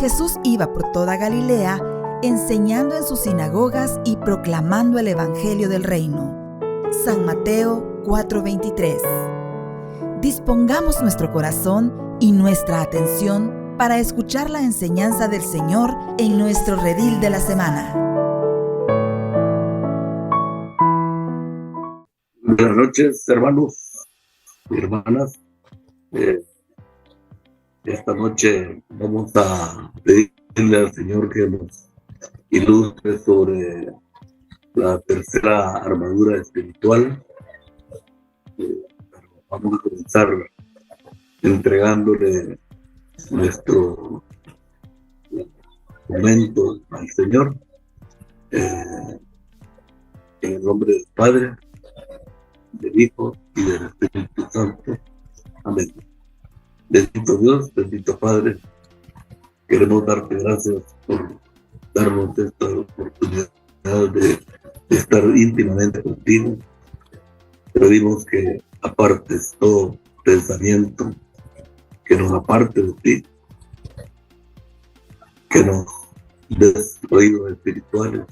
Jesús iba por toda Galilea, enseñando en sus sinagogas y proclamando el Evangelio del Reino. San Mateo 4:23. Dispongamos nuestro corazón y nuestra atención para escuchar la enseñanza del Señor en nuestro redil de la semana. Buenas noches, hermanos y hermanas. Esta noche vamos a pedirle al Señor que nos ilustre sobre la tercera armadura espiritual. Vamos a comenzar entregándole nuestro momento al Señor, en el nombre del Padre, del Hijo y del Espíritu Santo. Amén. Bendito Dios, bendito Padre, queremos darte gracias por darnos esta oportunidad de estar íntimamente contigo. Pedimos que apartes todo pensamiento que nos aparte de ti, que nos des oídos espirituales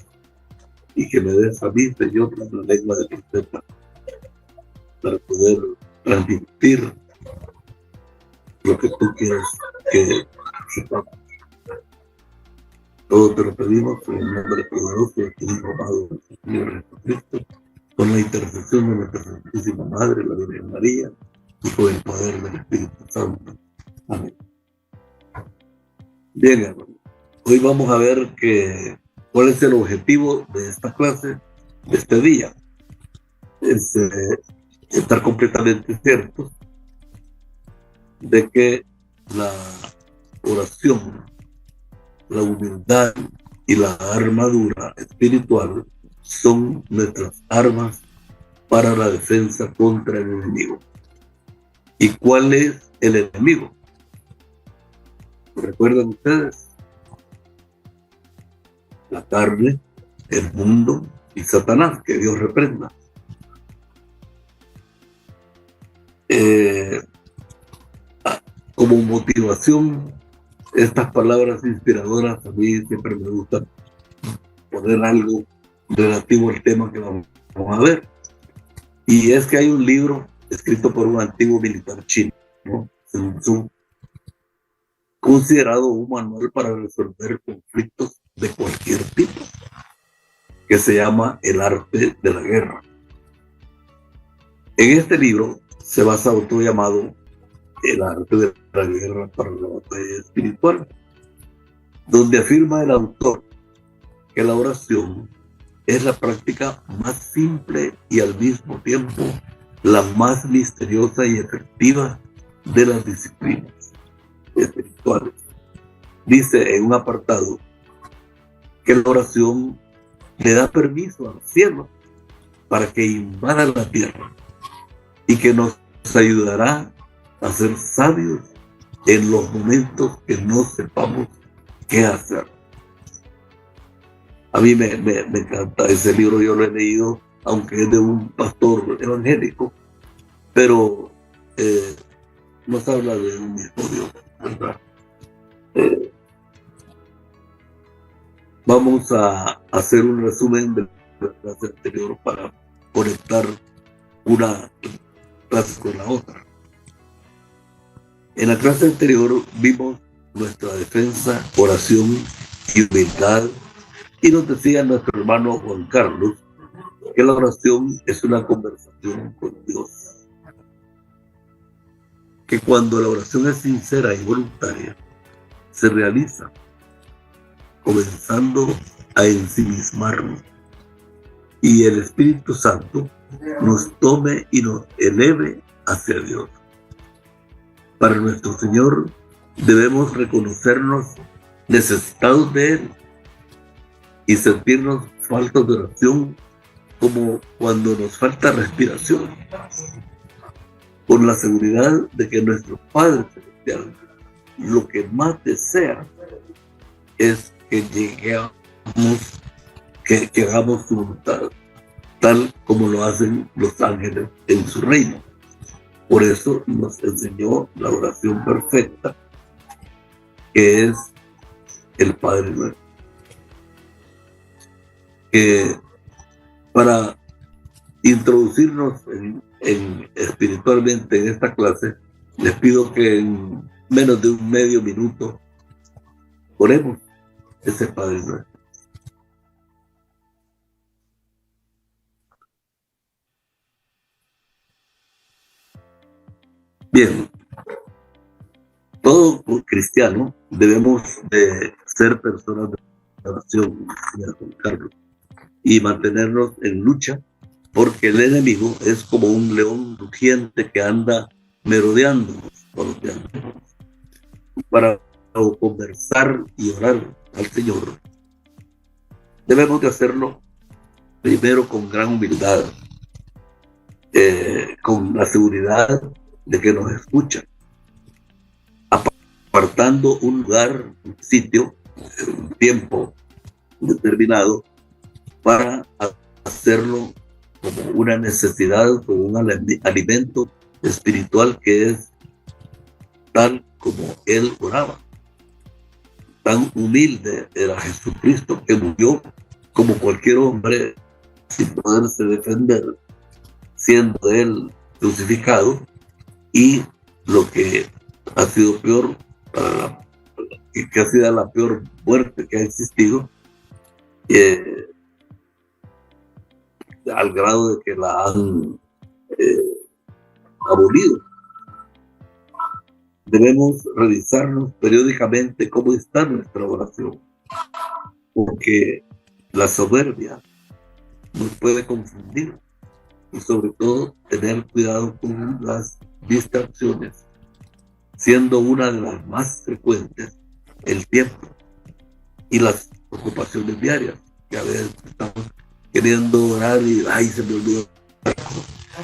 y que me des a mí, Señor, la lengua de profeta para poder transmitir lo que tú quieres que sepamos. Todo te lo pedimos en el nombre poderoso de tu Hijo amado, el Señor Jesucristo, con la intercesión de nuestra Santísima Madre, la Virgen María, y con el poder del Espíritu Santo. Amén. Bien, hermano. Hoy vamos a ver cuál es el objetivo de esta clase, de este día. Es estar completamente cierto de que la oración, la humildad y la armadura espiritual son nuestras armas para la defensa contra el enemigo. ¿Y cuál es el enemigo? ¿Recuerdan ustedes? La carne, el mundo y Satanás, que Dios reprenda. Como motivación, estas palabras inspiradoras, a mí siempre me gusta poner algo relativo al tema que vamos a ver. Y es que hay un libro escrito por un antiguo militar chino, ¿no? Sun Tzu, considerado un manual para resolver conflictos de cualquier tipo, que se llama El arte de la guerra. En este libro se basa otro llamado El arte de la guerra para la batalla espiritual, donde afirma el autor que la oración es la práctica más simple y al mismo tiempo la más misteriosa y efectiva de las disciplinas espirituales. Dice en un apartado que la oración le da permiso al cielo para que invada la tierra y que nos ayudará a ser sabios en los momentos que no sepamos qué hacer. A mí me encanta ese libro, yo lo he leído, aunque es de un pastor evangélico, pero nos habla de un mismo Dios, ¿verdad? Vamos a hacer un resumen de la clase anterior para conectar una clase con la otra. En la clase anterior vimos nuestra defensa, oración y humildad, y nos decía nuestro hermano Juan Carlos que la oración es una conversación con Dios, que cuando la oración es sincera y voluntaria se realiza comenzando a ensimismarnos y el Espíritu Santo nos tome y nos eleve hacia Dios. Para nuestro Señor debemos reconocernos necesitados de Él y sentirnos faltos de oración, como cuando nos falta respiración, con la seguridad de que nuestro Padre Celestial lo que más desea es que hagamos su voluntad, tal como lo hacen los ángeles en su reino. Por eso nos enseñó la oración perfecta, que es el Padre Nuestro. Para introducirnos espiritualmente en esta clase, les pido que en menos de un medio minuto oremos ese Padre Nuestro. Bien, todo cristiano debemos de ser personas de oración, Juan Carlos, y mantenernos en lucha, porque el enemigo es como un león rugiente que anda merodeándonos para conversar y orar al Señor. Debemos de hacerlo primero con gran humildad, con la seguridad de que nos escucha, apartando un lugar, un sitio, un tiempo determinado para hacerlo como una necesidad, como un alimento espiritual que es tal como él oraba. Tan humilde era Jesucristo que murió como cualquier hombre sin poderse defender, siendo él crucificado, y lo que ha sido peor, que ha sido la peor muerte que ha existido, al grado de que la han abolido. Debemos revisarnos periódicamente cómo está nuestra oración, porque la soberbia nos puede confundir, y sobre todo tener cuidado con las distracciones, siendo una de las más frecuentes el tiempo y las ocupaciones diarias, que a veces estamos queriendo orar y ay, se me olvidó,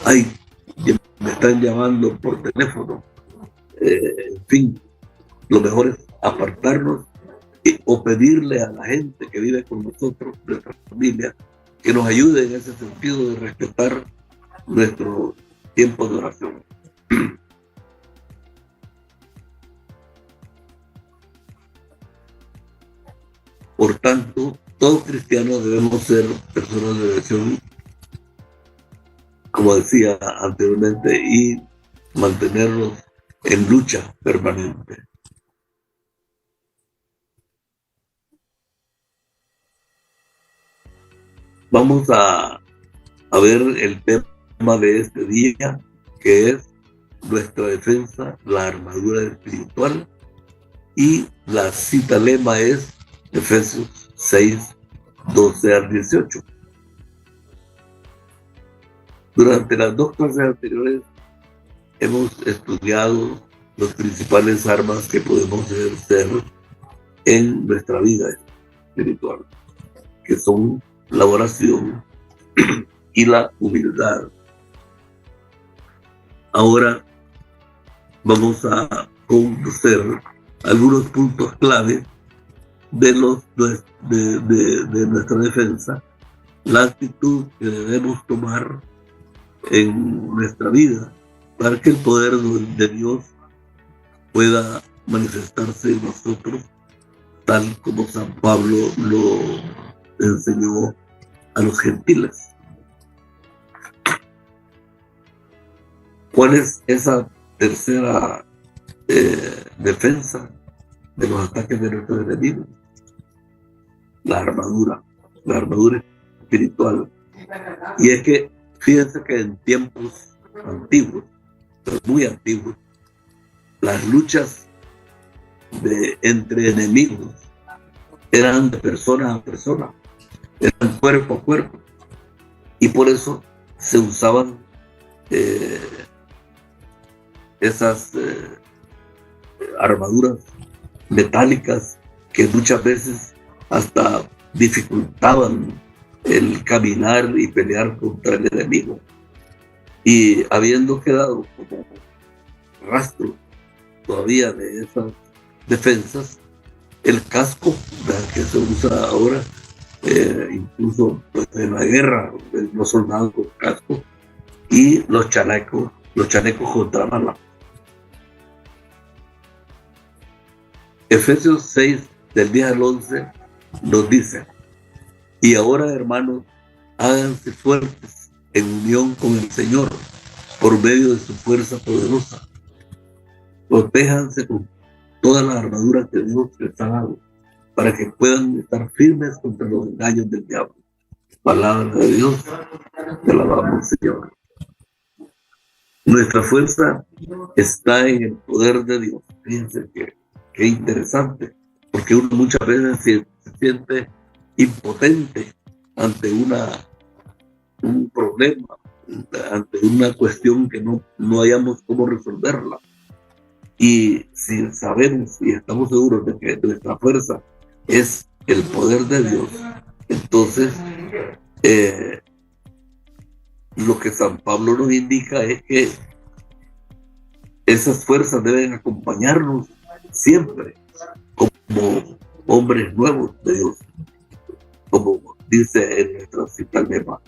ay, me están llamando por teléfono. En fin, lo mejor es apartarnos o pedirle a la gente que vive con nosotros, nuestra familia, que nos ayude en ese sentido de respetar nuestro tiempo de oración. Por tanto, todos cristianos debemos ser personas de oración, como decía anteriormente, y mantenernos en lucha permanente. Vamos a ver el tema de este día, que es nuestra defensa, la armadura espiritual, y la cita lema es Efesios 6, 12 al 18. Durante las dos clases anteriores hemos estudiado las principales armas que podemos ejercer en nuestra vida espiritual, que son la oración y la humildad. Ahora vamos a conocer algunos puntos clave de nuestra defensa, la actitud que debemos tomar en nuestra vida para que el poder de Dios pueda manifestarse en nosotros, tal como San Pablo lo enseñó a los gentiles. ¿Cuál es esa tercera defensa de los ataques de nuestros enemigos? La armadura espiritual. Y es que fíjense que en tiempos antiguos, pero muy antiguos, las luchas entre enemigos eran de persona a persona, eran cuerpo a cuerpo, y por eso se usaban esas armaduras metálicas que muchas veces hasta dificultaban el caminar y pelear contra el enemigo. Y habiendo quedado como rastro todavía de esas defensas, el casco que se usa ahora, incluso pues, en la guerra, los soldados con casco, y los chalecos contra bala. Efesios 6, del 10 al 11, nos dice: y ahora, hermanos, háganse fuertes en unión con el Señor por medio de su fuerza poderosa. Protéjanse con toda la armadura que Dios les ha dado, para que puedan estar firmes contra los engaños del diablo. Palabra de Dios, te alabamos, Señor. Nuestra fuerza está en el poder de Dios. Fíjense qué interesante, porque uno muchas veces se siente impotente ante un problema, ante una cuestión que no hayamos cómo resolverla. Y si sabemos y estamos seguros de que nuestra fuerza es el poder de Dios, entonces lo que San Pablo nos indica es que esas fuerzas deben acompañarnos siempre como hombres nuevos de Dios, como dice en nuestra cita lema,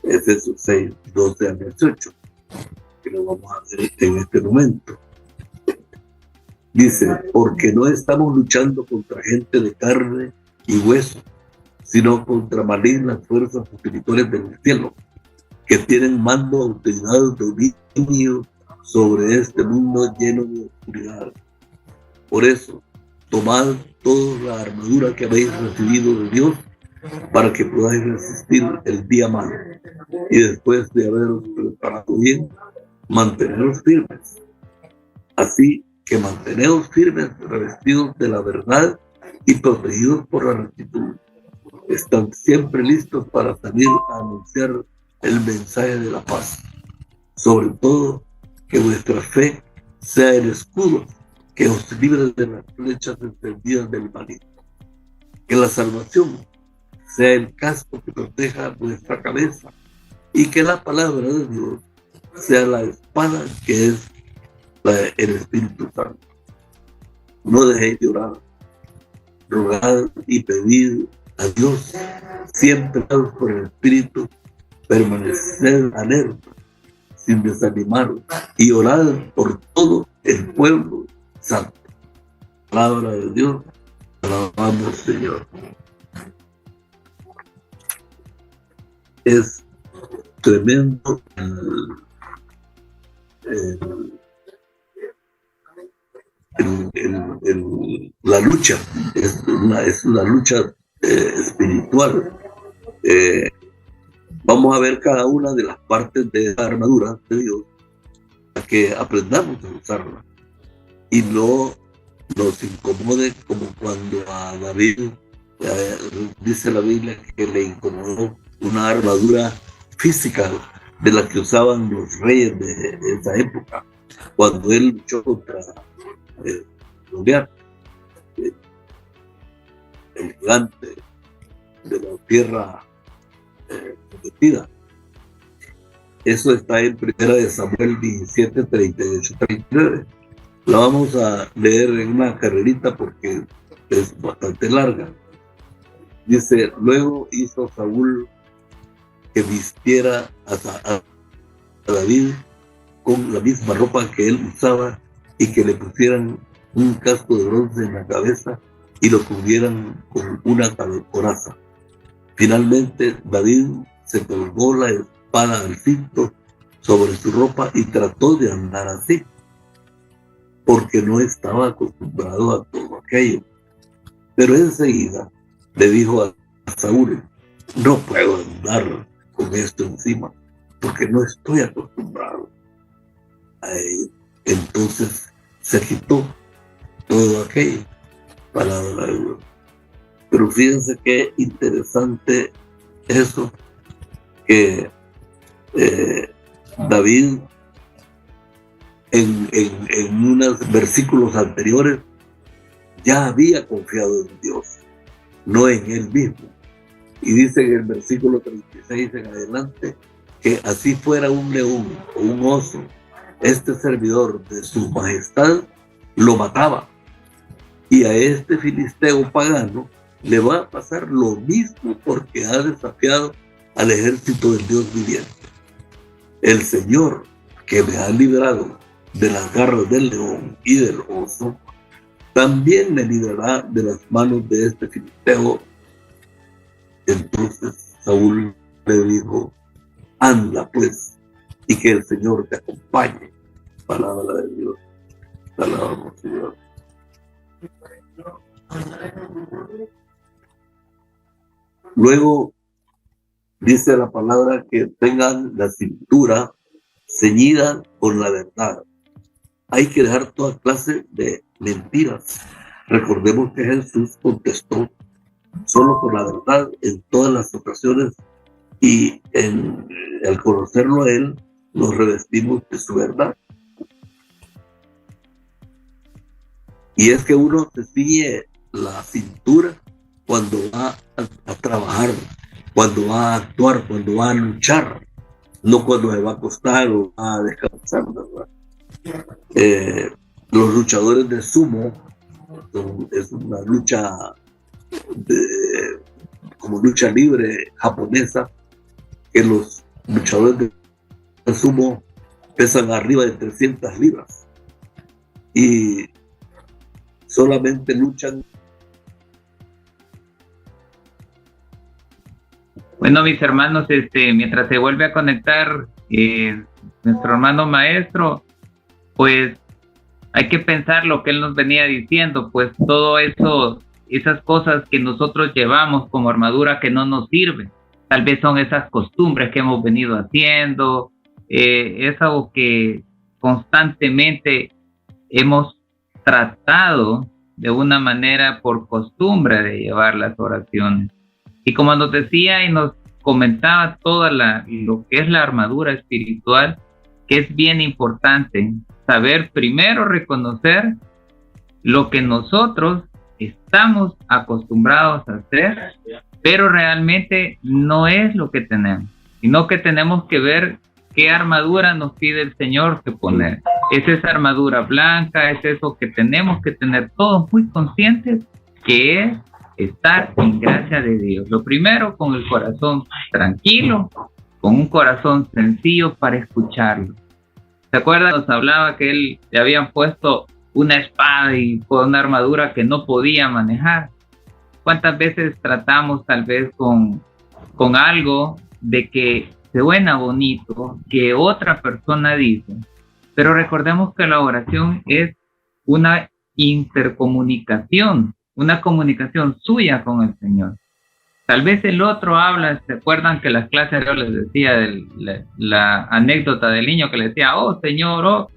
Efesios 6, 12 al 18, que lo vamos a ver en este momento. Dice: porque no estamos luchando contra gente de carne y hueso, sino contra malignas fuerzas espirituales del cielo, que tienen mando, autoridad, dominio sobre este mundo lleno de oscuridad. Por eso, tomad toda la armadura que habéis recibido de Dios, para que podáis resistir el día malo, y después de haberos preparado bien, manteneros firmes. Así que manteneos firmes, revestidos de la verdad y protegidos por la rectitud. Están siempre listos para salir a anunciar el mensaje de la paz. Sobre todo, que vuestra fe sea el escudo que os libre de las flechas encendidas del maligno. Que la salvación sea el casco que proteja vuestra cabeza, y que la palabra de Dios sea la espada que es el Espíritu Santo. No dejéis de orar, rogad y pedid a Dios, siempre por el Espíritu, permaneced alerta, sin desanimar, y orad por todo el pueblo santo. Palabra de Dios, alabamos, Señor. Es tremendo la lucha, es una lucha espiritual. Vamos a ver cada una de las partes de la armadura de Dios, para que aprendamos a usarla y no nos incomode, como cuando a David dice la Biblia que le incomodó una armadura física de la que usaban los reyes de esa época, cuando él luchó contra Goliat, el gigante de la tierra prometida. Eso está en 1 Samuel 17, 38, 39. La vamos a leer en una carrerita porque es bastante larga. Dice: luego hizo Saúl que vistiera a David con la misma ropa que él usaba, y que le pusieran un casco de bronce en la cabeza y lo cubrieran con una coraza. Finalmente David se colgó la espada al cinto sobre su ropa y trató de andar así, porque no estaba acostumbrado a todo aquello. Pero enseguida le dijo a Saúl: no puedo andar con esto encima, porque no estoy acostumbrado a ello. Entonces se quitó todo aquello. Palabra de Dios. Pero fíjense qué interesante eso, que David en unos versículos anteriores ya había confiado en Dios, no en él mismo. Y dice en el versículo 36 en adelante que así fuera un león o un oso, este servidor de su majestad lo mataba. Y a este filisteo pagano le va a pasar lo mismo, porque ha desafiado al ejército del Dios viviente. El Señor, que me ha librado de las garras del león y del oso, también me librará de las manos de este filisteo. Entonces Saúl le dijo: anda pues, y que el Señor te acompañe. Palabra de Dios. Te alabamos, Señor. Luego dice la palabra que tengan la cintura ceñida con la verdad. Hay que dejar toda clase de mentiras. Recordemos que Jesús contestó solo por la verdad en todas las ocasiones, y al conocerlo a Él, nos revestimos de su verdad. Y es que uno se ciñe la cintura cuando va a trabajar, cuando va a actuar, cuando va a luchar, no cuando se va a acostar o va a descansar, ¿verdad? Los luchadores de sumo es una lucha como lucha libre japonesa, que los luchadores de sumo pesan arriba de 300 libras y solamente luchan. Bueno, mis hermanos, mientras se vuelve a conectar nuestro hermano maestro, pues hay que pensar lo que él nos venía diciendo, pues todo eso, esas cosas que nosotros llevamos como armadura que no nos sirven, tal vez son esas costumbres que hemos venido haciendo, es algo que constantemente hemos tratado de una manera por costumbre de llevar las oraciones. Y como nos decía y nos comentaba toda lo que es la armadura espiritual, que es bien importante saber primero reconocer lo que nosotros estamos acostumbrados a hacer, pero realmente no es lo que tenemos, sino que tenemos que ver qué armadura nos pide el Señor que poner. Es esa armadura blanca, es eso que tenemos que tener todos muy conscientes, que es estar en gracia de Dios. Lo primero, con el corazón tranquilo, con un corazón sencillo para escucharlo. ¿Se acuerdan? Nos hablaba que él le habían puesto una espada y con una armadura que no podía manejar. ¿Cuántas veces tratamos tal vez con algo de que suena bonito, que otra persona dice? Pero recordemos que la oración es una intercomunicación, una comunicación suya con el Señor. Tal vez el otro habla, ¿se acuerdan que las clases yo les decía la anécdota del niño que le decía, oh Señor, oh?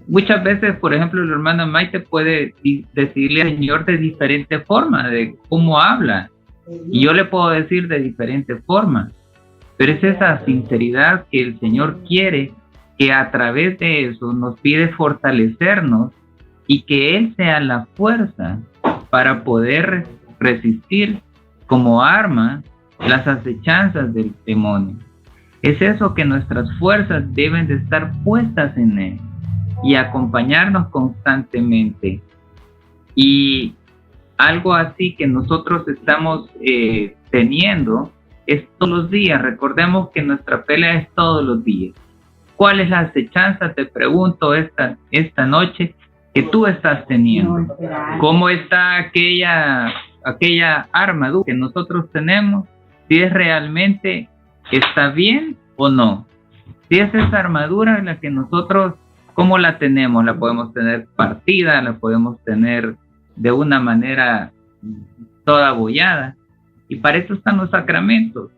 Muchas veces, por ejemplo, el hermano Maite puede decirle al Señor de diferente forma, de cómo habla, y yo le puedo decir de diferente forma, pero es esa sinceridad que el Señor quiere, que a través de eso nos pide fortalecernos y que Él sea la fuerza para poder resistir como arma las acechanzas del demonio. Es eso, que nuestras fuerzas deben de estar puestas en Él y acompañarnos constantemente. Y algo así que nosotros estamos teniendo es todos los días. Recordemos que nuestra pelea es todos los días. ¿Cuál es la acechanza? Te pregunto esta noche que tú estás teniendo. ¿Cómo está aquella armadura que nosotros tenemos? Si es realmente está bien o no. Si es esa armadura la que nosotros, ¿cómo la tenemos? La podemos tener partida, la podemos tener de una manera toda abollada. Y para eso están los sacramentos,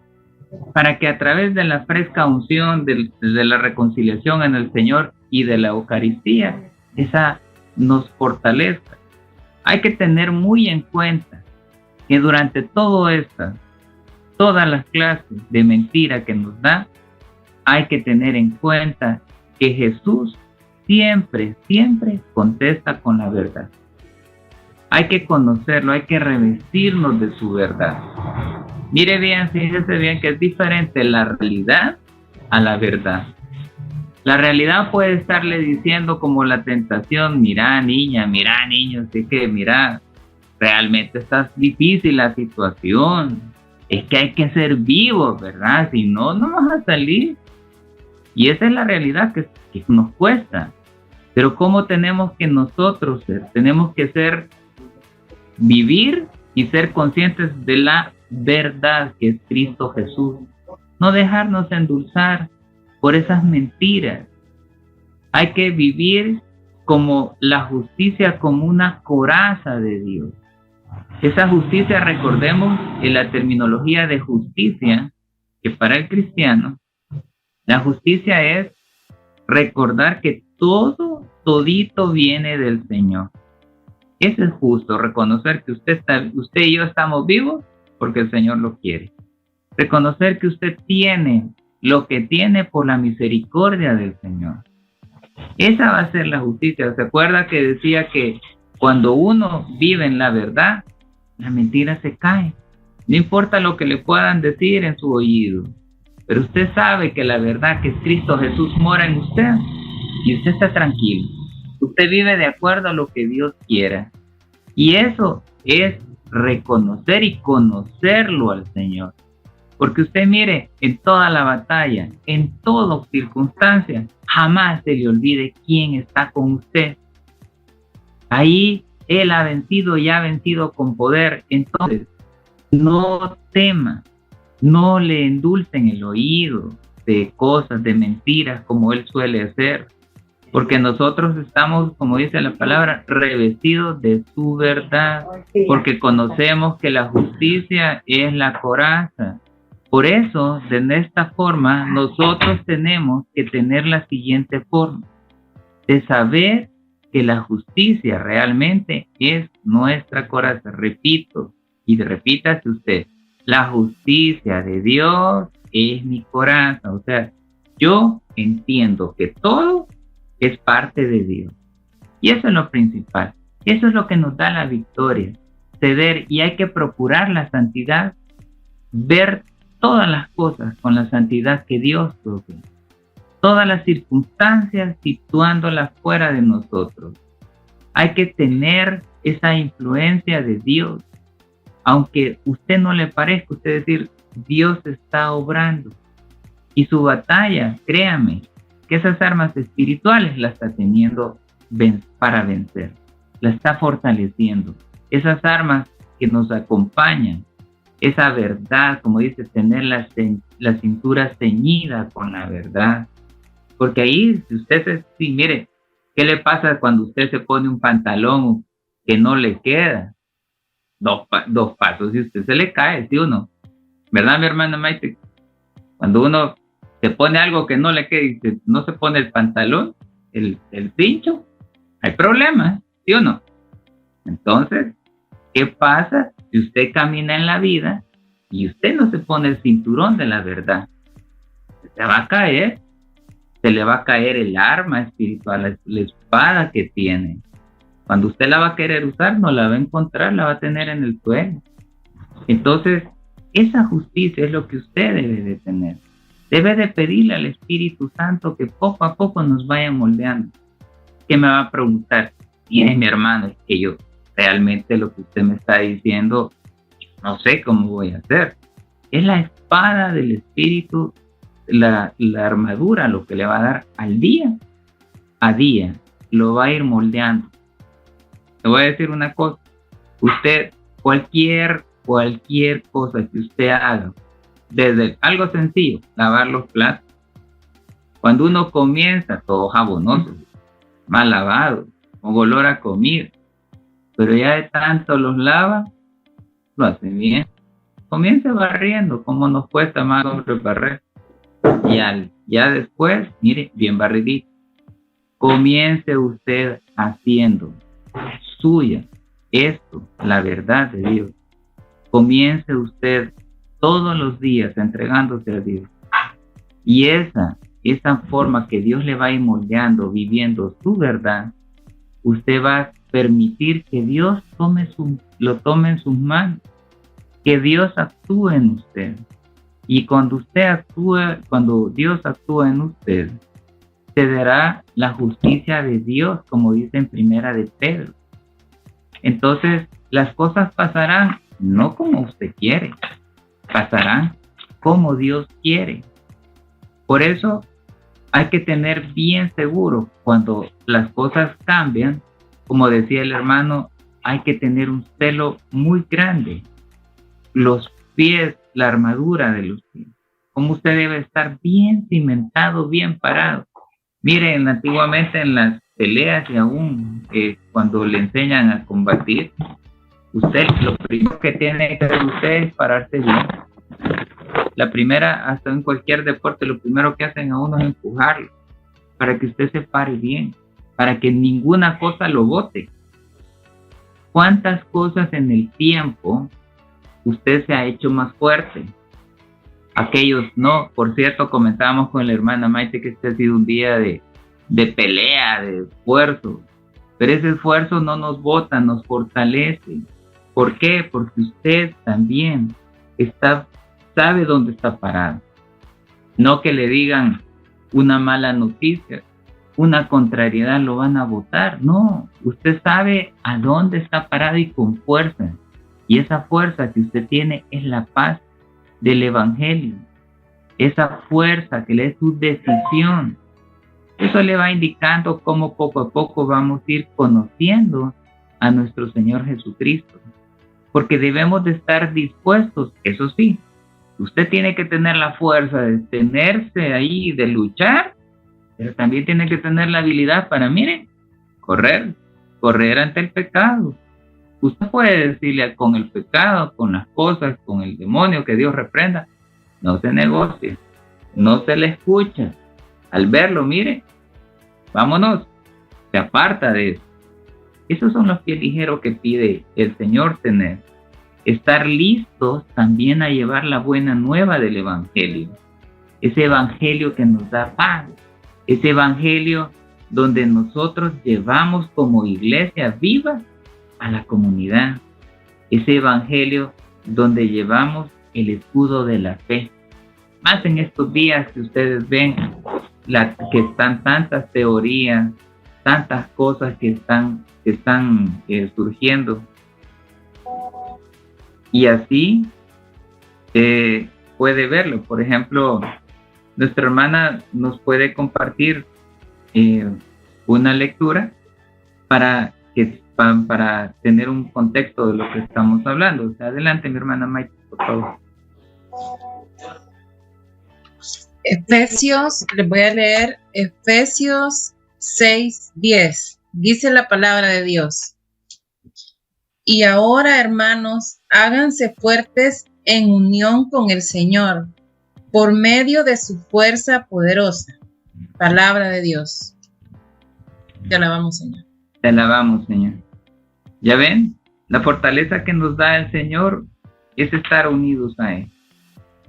para que a través de la fresca unción, de la reconciliación en el Señor y de la Eucaristía, esa nos fortalezca. Hay que tener muy en cuenta que durante todas las clases de mentira que nos da, hay que tener en cuenta que Jesús siempre contesta con la verdad. Hay que conocerlo, hay que revestirnos de su verdad. Mire bien, fíjese bien que es diferente la realidad a la verdad. La realidad puede estarle diciendo como la tentación, mira niña, mira niño, así que mira, realmente está difícil la situación. Es que hay que ser vivos, ¿verdad? Si no, no vas a salir. Y esa es la realidad que nos cuesta. Pero ¿cómo tenemos que nosotros ser? Tenemos que vivir y ser conscientes de la verdad que es Cristo Jesús. No dejarnos endulzar por esas mentiras. Hay que vivir como la justicia, como una coraza de Dios. Esa justicia, recordemos en la terminología de justicia, que para el cristiano, la justicia es recordar que todito viene del Señor. Eso es justo, reconocer que usted y yo estamos vivos porque el Señor lo quiere. Reconocer que usted tiene lo que tiene por la misericordia del Señor. Esa va a ser la justicia. ¿Se acuerda que decía que cuando uno vive en la verdad, la mentira se cae? No importa lo que le puedan decir en su oído, pero usted sabe que la verdad, que es Cristo Jesús, mora en usted y usted está tranquilo. Usted vive de acuerdo a lo que Dios quiera. Y eso es reconocer y conocerlo al Señor. Porque usted mire, en toda la batalla, en toda circunstancia, jamás se le olvide quién está con usted. Ahí Él ha vencido y ha vencido con poder. Entonces, no tema, no le endulcen el oído de cosas, de mentiras, como Él suele hacer. Porque nosotros estamos, como dice la palabra, revestidos de su verdad. Porque conocemos que la justicia es la coraza. Por eso, de esta forma, nosotros tenemos que tener la siguiente forma, de saber que la justicia realmente es nuestra coraza. Repito, y repítase usted, la justicia de Dios es mi coraza. O sea, yo entiendo que todo es parte de Dios. Y eso es lo principal. Eso es lo que nos da la victoria. Ceder, y hay que procurar la santidad, ver todas las cosas con la santidad que Dios provee. Todas las circunstancias situándolas fuera de nosotros. Hay que tener esa influencia de Dios. Aunque usted no le parezca, usted decir, Dios está obrando. Y su batalla, créame, que esas armas espirituales las está teniendo para vencer. Las está fortaleciendo. Esas armas que nos acompañan. Esa verdad, como dice, tener la cintura ceñida con la verdad. Porque ahí, si usted mire, ¿qué le pasa cuando usted se pone un pantalón que no le queda? Dos pasos y usted se le cae, ¿sí o no? ¿Verdad, mi hermana Maite? Cuando uno se pone algo que no le queda y no se pone el pantalón, el cincho, hay problemas, ¿sí o no? Entonces, ¿qué pasa si usted camina en la vida y usted no se pone el cinturón de la verdad? Se va a caer, se le va a caer el arma espiritual, la espada que tiene. Cuando usted la va a querer usar, no la va a encontrar, la va a tener en el suelo. Entonces, esa justicia es lo que usted debe de tener. Debe de pedirle al Espíritu Santo que poco a poco nos vaya moldeando. ¿Qué me va a preguntar? Mire, mi hermano, es que yo realmente lo que usted me está diciendo, no sé cómo voy a hacer. Es la espada del Espíritu, la armadura, lo que le va a dar al día a día, lo va a ir moldeando. Le voy a decir una cosa, usted, cualquier cosa que usted haga, desde algo sencillo, lavar los platos, cuando uno comienza todo jabonoso, mal lavado, con olor a comida, pero ya de tanto los lava, lo hace bien. Comience barriendo, como nos cuesta más barrer. Ya después, mire, bien barridito. Comience usted haciendo suya esto, la verdad de Dios. Comience usted todos los días entregándose a Dios. Y esa forma que Dios le va a ir moldeando, viviendo su verdad, usted va a permitir que Dios lo tome en sus manos, que Dios actúe en usted. Y cuando Dios actúa en usted, se dará la justicia de Dios, como dice en Primera de Pedro. Entonces, las cosas pasarán no como usted quiere, pasarán como Dios quiere. Por eso hay que tener bien seguro cuando las cosas cambian, como decía el hermano, hay que tener un celo muy grande. Los pies, la armadura de los pies, como usted debe estar bien cimentado, bien parado. Miren, antiguamente en las peleas y aún cuando le enseñan a combatir, usted lo primero que tiene que hacer usted es pararse bien. La primera, hasta en cualquier deporte, lo primero que hacen a uno es empujarlo para que usted se pare bien, para que ninguna cosa lo bote. ¿Cuántas cosas en el tiempo usted se ha hecho más fuerte? Aquellos no. Por cierto, comentábamos con la hermana Maite que este ha sido un día de pelea, de esfuerzo. Pero ese esfuerzo no nos bota, nos fortalece. ¿Por qué? Porque usted también sabe dónde está parado. No que le digan una mala noticia, una contrariedad lo van a botar. No, usted sabe a dónde está parado y con fuerza. Y esa fuerza que usted tiene es la paz del Evangelio. Esa fuerza que le es su decisión. Eso le va indicando cómo poco a poco vamos a ir conociendo a nuestro Señor Jesucristo. Porque debemos de estar dispuestos, eso sí. Usted tiene que tener la fuerza de tenerse ahí, de luchar, pero también tiene que tener la habilidad para, miren, correr ante el pecado. Usted puede decirle con el pecado, con las cosas, con el demonio que Dios reprenda, no se negocia, no se le escucha. Al verlo, mire, vámonos, se aparta de eso. Esos son los pies ligeros que pide el Señor tener. Estar listos también a llevar la buena nueva del Evangelio. Ese Evangelio que nos da paz. Ese Evangelio donde nosotros llevamos como iglesia viva a la comunidad. Ese Evangelio donde llevamos el escudo de la fe. Más en estos días que ustedes ven que están tantas teorías, tantas cosas que están surgiendo. Y así puede verlo. Por ejemplo, nuestra hermana nos puede compartir una lectura para tener un contexto de lo que estamos hablando. O sea, adelante, mi hermana Maite, por favor. Efesios, les voy a leer Efesios 6:10. Dice la palabra de Dios. Y ahora, hermanos, háganse fuertes en unión con el Señor, por medio de su fuerza poderosa. Palabra de Dios. Te alabamos, Señor. Te alabamos, Señor. ¿Ya ven? La fortaleza que nos da el Señor es estar unidos a Él.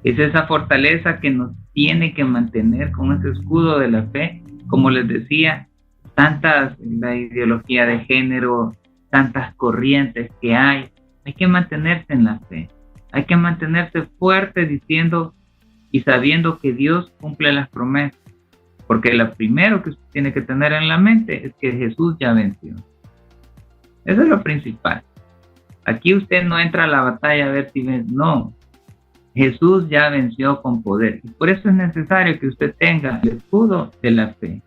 Es esa fortaleza que nos tiene que mantener con ese escudo de la fe. Como les decía, la ideología de género, tantas corrientes que hay que mantenerse en la fe. Hay que mantenerse fuerte diciendo y sabiendo que Dios cumple las promesas. Porque lo primero que usted tiene que tener en la mente es que Jesús ya venció. Eso es lo principal. Aquí usted no entra a la batalla a ver si vence. No. Jesús ya venció con poder. Y por eso es necesario que usted tenga el escudo de la fe.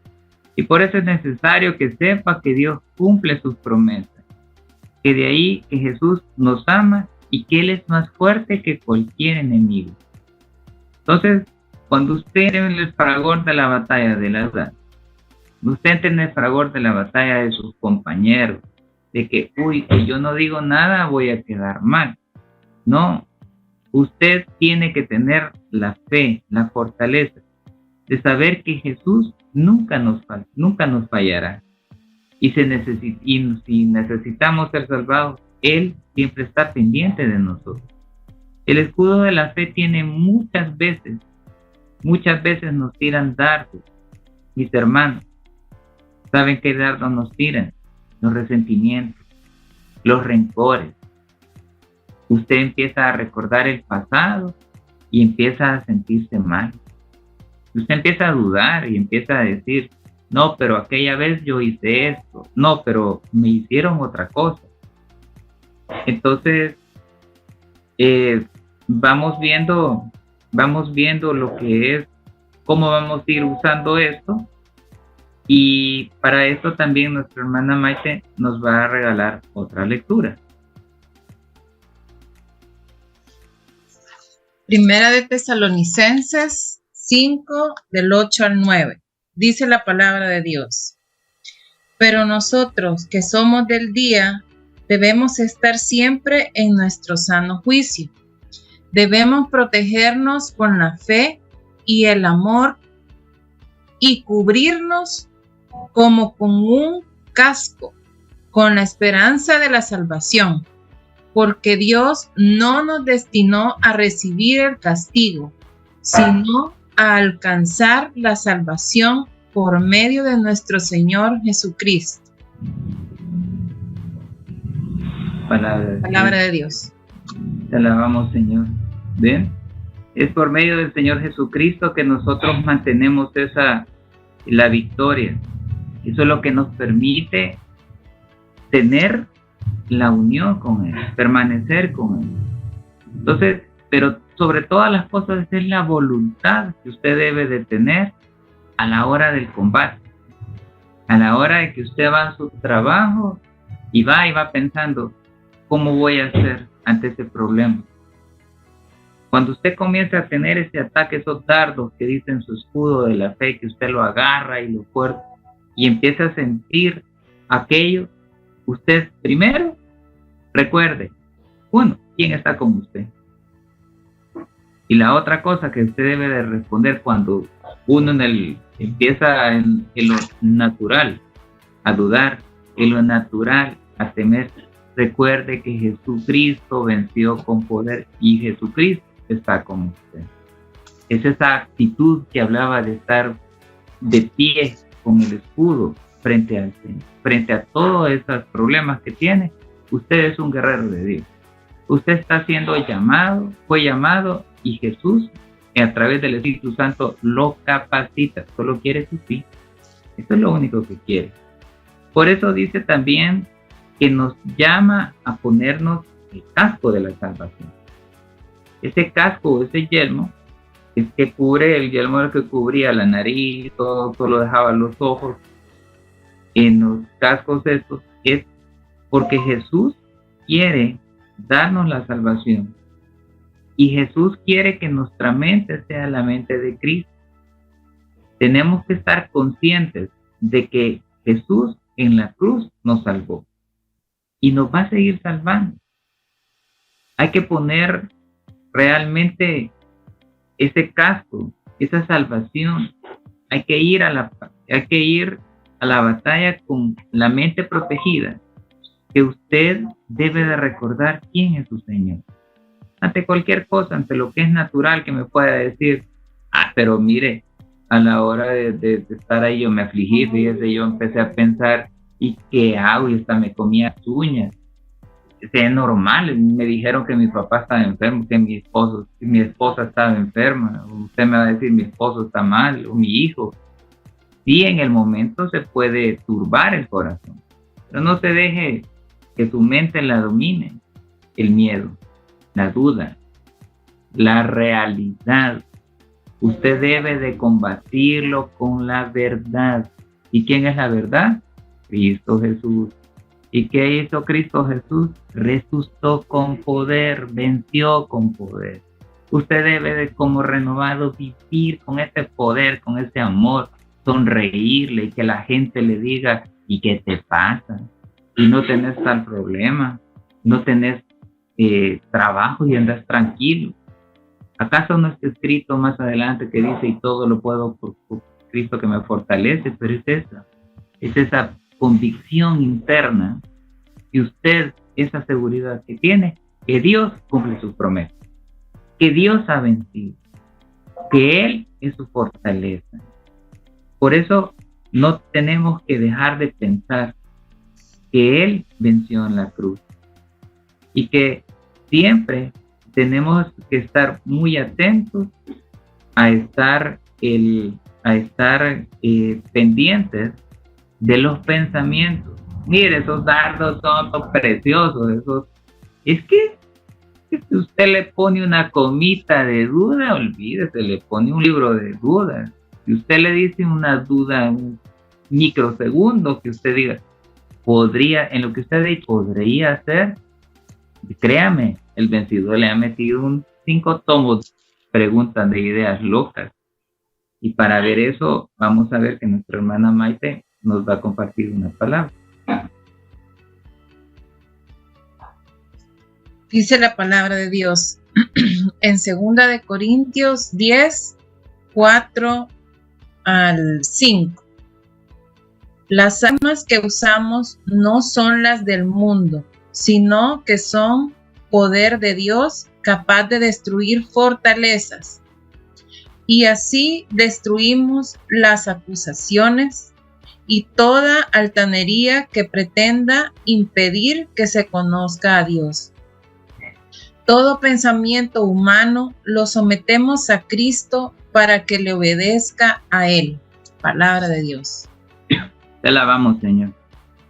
Y por eso es necesario que sepa que Dios cumple sus promesas. Que de ahí que Jesús nos ama y que Él es más fuerte que cualquier enemigo. Entonces, cuando usted en el fragor de la batalla de la verdad, usted en el fragor de la batalla de sus compañeros, de que yo no digo nada, voy a quedar mal. No, usted tiene que tener la fe, la fortaleza de saber que Jesús nunca nos fallará. Y si necesitamos ser salvados, Él siempre está pendiente de nosotros. El escudo de la fe tiene muchas veces nos tiran dardos. Mis hermanos, ¿saben qué dardos nos tiran? Los resentimientos, los rencores. Usted empieza a recordar el pasado y empieza a sentirse mal. Usted empieza a dudar y empieza a decir, no, pero aquella vez yo hice esto. No, pero me hicieron otra cosa. Entonces, vamos viendo lo que es cómo vamos a ir usando esto. Y para esto también nuestra hermana Maite nos va a regalar otra lectura. Primera de Tesalonicenses 5, del 8 al 9. Dice la palabra de Dios. Pero nosotros que somos del día, debemos estar siempre en nuestro sano juicio. Debemos protegernos con la fe y el amor y cubrirnos como con un casco, con la esperanza de la salvación, porque Dios no nos destinó a recibir el castigo, sino a alcanzar la salvación por medio de nuestro Señor Jesucristo. Palabra de Dios. Te alabamos, Señor. ¿Ven? Es por medio del Señor Jesucristo que nosotros mantenemos la victoria. Eso es lo que nos permite tener la unión con Él, permanecer con Él. Entonces, pero sobre todas las cosas es la voluntad que usted debe de tener a la hora del combate, a la hora de que usted va a su trabajo y va pensando, ¿cómo voy a hacer ante ese problema? Cuando usted comienza a tener ese ataque, esos dardos que dicen su escudo de la fe, que usted lo agarra y lo fuerza y empieza a sentir aquello, usted primero recuerde, uno, ¿quién está con usted? Y la otra cosa que usted debe de responder cuando uno empieza en lo natural a dudar, en lo natural a temer, recuerde que Jesucristo venció con poder y Jesucristo está con usted. Es esa actitud que hablaba de estar de pie con el escudo frente al Señor, frente a todos esos problemas que tiene. Usted es un guerrero de Dios. Usted está siendo llamado, fue llamado, y Jesús a través del Espíritu Santo lo capacita. Solo quiere su sí. Eso es lo único que quiere. Por eso dice también que nos llama a ponernos el casco de la salvación. Ese casco, ese yelmo, es que cubre, el yelmo era el que cubría la nariz, todo, solo dejaba los ojos. En los cascos estos es porque Jesús quiere darnos la salvación. Y Jesús quiere que nuestra mente sea la mente de Cristo. Tenemos que estar conscientes de que Jesús en la cruz nos salvó y nos va a seguir salvando. Hay que poner realmente ese casco, esa salvación. Hay que ir a la batalla con la mente protegida, que usted debe de recordar quién es su Señor. Ante cualquier cosa, ante lo que es natural que me pueda decir, pero mire, a la hora de estar ahí yo me afligí, fíjese, yo empecé a pensar, ¿y qué hago? Y hasta me comía uñas. Es normal, me dijeron que mi papá estaba enfermo, que mi esposa estaba enferma, usted me va a decir mi esposo está mal, o mi hijo. Sí, en el momento se puede turbar el corazón, pero no se deje que su mente la domine el miedo, la duda, la realidad. Usted debe de combatirlo con la verdad. ¿Y quién es la verdad? Cristo Jesús. ¿Y qué hizo Cristo Jesús? Resucitó con poder, venció con poder. Usted debe de, como renovado, vivir con ese poder, con ese amor, sonreírle y que la gente le diga, ¿y qué te pasa? Y no tenés tal problema, no tenés trabajo y andas tranquilo. ¿Acaso no está escrito más adelante que dice, y todo lo puedo por Cristo que me fortalece? Pero es esa convicción interna y usted, esa seguridad que tiene, que Dios cumple sus promesas, que Dios ha vencido, que Él es su fortaleza. Por eso no tenemos que dejar de pensar que Él venció en la cruz y que siempre tenemos que estar muy atentos a estar pendientes de los pensamientos. Mire, esos dardos son preciosos. Es que si usted le pone una comita de duda, olvídese, le pone un libro de dudas. Si usted le dice una duda, un microsegundo que usted diga, podría, en lo que usted dice, podría hacer, créame, el vencido le ha metido 5 tomos, preguntas de ideas locas. Y para ver eso, vamos a ver que nuestra hermana Maite nos va a compartir una palabra. Dice la palabra de Dios en 2 de Corintios 10, 4 al 5. Las armas que usamos no son las del mundo, sino que son poder de Dios capaz de destruir fortalezas. Y así destruimos las acusaciones y toda altanería que pretenda impedir que se conozca a Dios. Todo pensamiento humano lo sometemos a Cristo para que le obedezca a Él. Palabra de Dios. Te alabamos, Señor.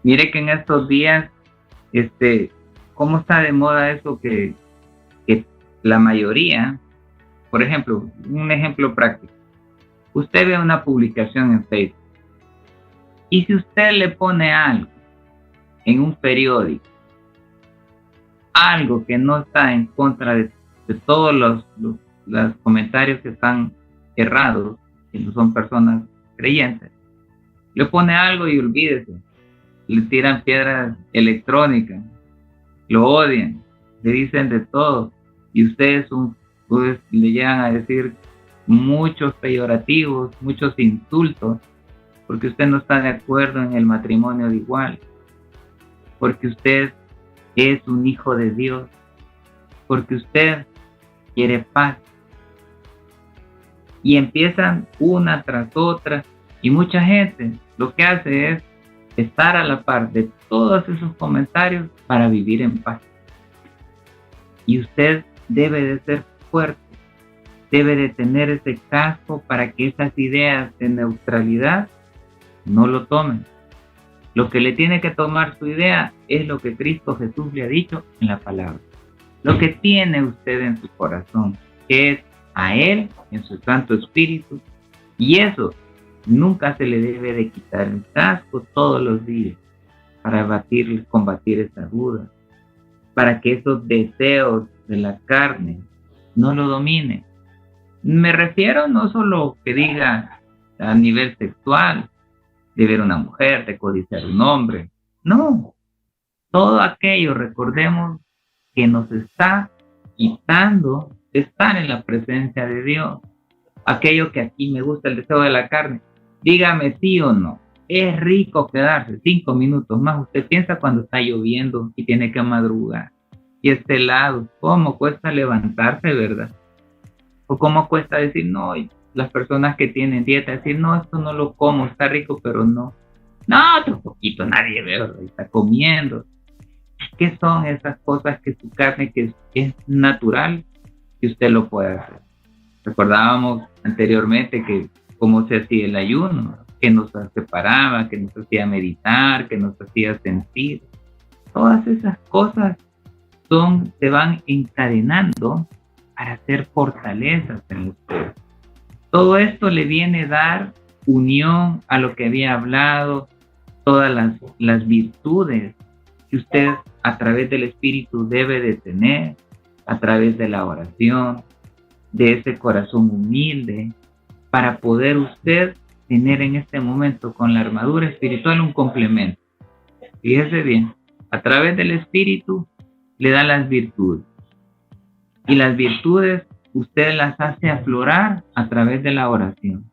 Mire que en estos días, cómo está de moda eso que la mayoría, por ejemplo, un ejemplo práctico. Usted ve una publicación en Facebook y si usted le pone algo en un periódico, algo que no está en contra de todos los comentarios que están errados, que no son personas creyentes, le pone algo y olvídese, le tiran piedras electrónicas, lo odian, le dicen de todo, y ustedes pues, le llegan a decir muchos peyorativos, muchos insultos, porque usted no está de acuerdo en el matrimonio de igual, porque usted es un hijo de Dios, porque usted quiere paz. Y empiezan una tras otra, y mucha gente lo que hace es estar a la par de todos esos comentarios para vivir en paz. Y usted debe de ser fuerte, debe de tener ese casco para que esas ideas de neutralidad no lo tomen. Lo que le tiene que tomar su idea es lo que Cristo Jesús le ha dicho en la palabra. Lo que tiene usted en su corazón, que es a Él, en su Santo Espíritu, y eso nunca se le debe de quitar el casco todos los días para combatir esa duda, para que esos deseos de la carne no lo dominen. Me refiero no solo que diga a nivel sexual, de ver una mujer, de codiciar un hombre, no, todo aquello, recordemos que nos está quitando de estar en la presencia de Dios. Aquello que aquí me gusta, el deseo de la carne, dígame sí o no, es rico quedarse 5 minutos más. Usted piensa cuando está lloviendo y tiene que madrugar y está helado, cómo cuesta levantarse, ¿verdad? O cómo cuesta decir no. Las personas que tienen dieta, decir no, esto no lo como, está rico, pero no, otro poquito, nadie ve, está comiendo. ¿Qué son esas cosas que su carne, que es natural, que usted lo puede hacer? Recordábamos anteriormente que cómo se hacía el ayuno, que nos separaba, que nos hacía meditar, que nos hacía sentir. Todas esas cosas se van encadenando para hacer fortalezas en usted. Todo esto le viene a dar unión a lo que había hablado, todas las virtudes que usted a través del Espíritu debe de tener, a través de la oración, de ese corazón humilde, para poder usted tener en este momento con la armadura espiritual un complemento. Fíjese bien, a través del Espíritu le da las virtudes. Y las virtudes usted las hace aflorar a través de la oración.